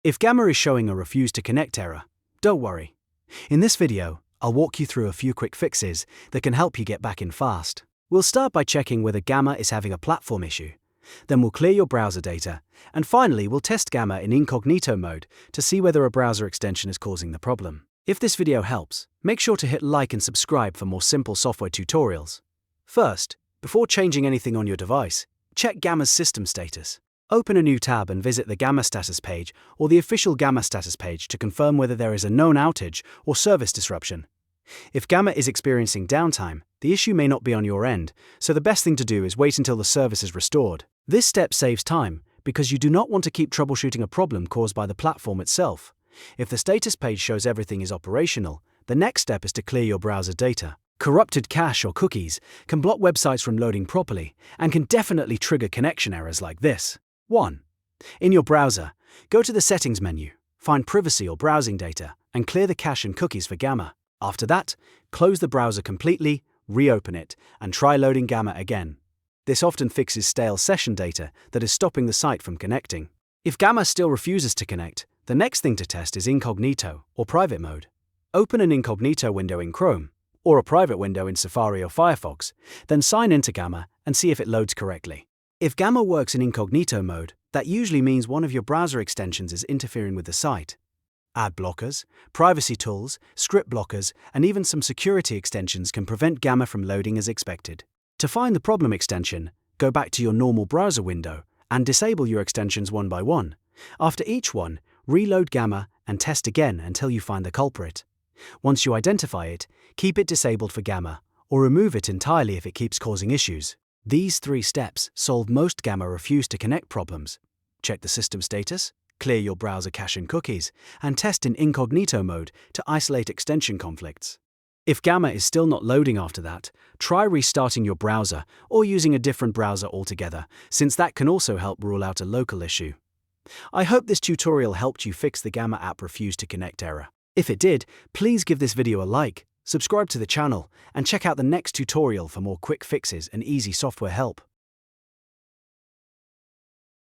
If Gamma is showing a refuse to connect error, don't worry. In this video, I'll walk you through a few quick fixes that can help you get back in fast. We'll start by checking whether Gamma is having a platform issue. Then we'll clear your browser data. And finally, we'll test Gamma in Incognito mode to see whether a browser extension is causing the problem. If this video helps, make sure to hit like and subscribe for more simple software tutorials. First, before changing anything on your device, check Gamma's system status. Open a new tab and visit the Gamma status page or the official Gamma status page to confirm whether there is a known outage or service disruption. If Gamma is experiencing downtime, the issue may not be on your end, so the best thing to do is wait until the service is restored. This step saves time because you do not want to keep troubleshooting a problem caused by the platform itself. If the status page shows everything is operational, the next step is to clear your browser data. Corrupted cache or cookies can block websites from loading properly and can definitely trigger connection errors like this. 1. In your browser, go to the Settings menu, find Privacy or Browsing Data, and clear the cache and cookies for Gamma. After that, close the browser completely, reopen it, and try loading Gamma again. This often fixes stale session data that is stopping the site from connecting. If Gamma still refuses to connect, the next thing to test is Incognito or Private mode. Open an Incognito window in Chrome, or a private window in Safari or Firefox, then sign into Gamma and see if it loads correctly. If Gamma works in Incognito mode, that usually means one of your browser extensions is interfering with the site. Ad blockers, privacy tools, script blockers, and even some security extensions can prevent Gamma from loading as expected. To find the problem extension, go back to your normal browser window and disable your extensions one by one. After each one, reload Gamma and test again until you find the culprit. Once you identify it, keep it disabled for Gamma, or remove it entirely if it keeps causing issues. These 3 steps solve most Gamma refuse to connect problems. Check the system status, clear your browser cache and cookies, and test in Incognito mode to isolate extension conflicts. If Gamma is still not loading after that, try restarting your browser or using a different browser altogether, since that can also help rule out a local issue. I hope this tutorial helped you fix the Gamma app refuse to connect error. If it did, please give this video a like, subscribe to the channel, and check out the next tutorial for more quick fixes and easy software help.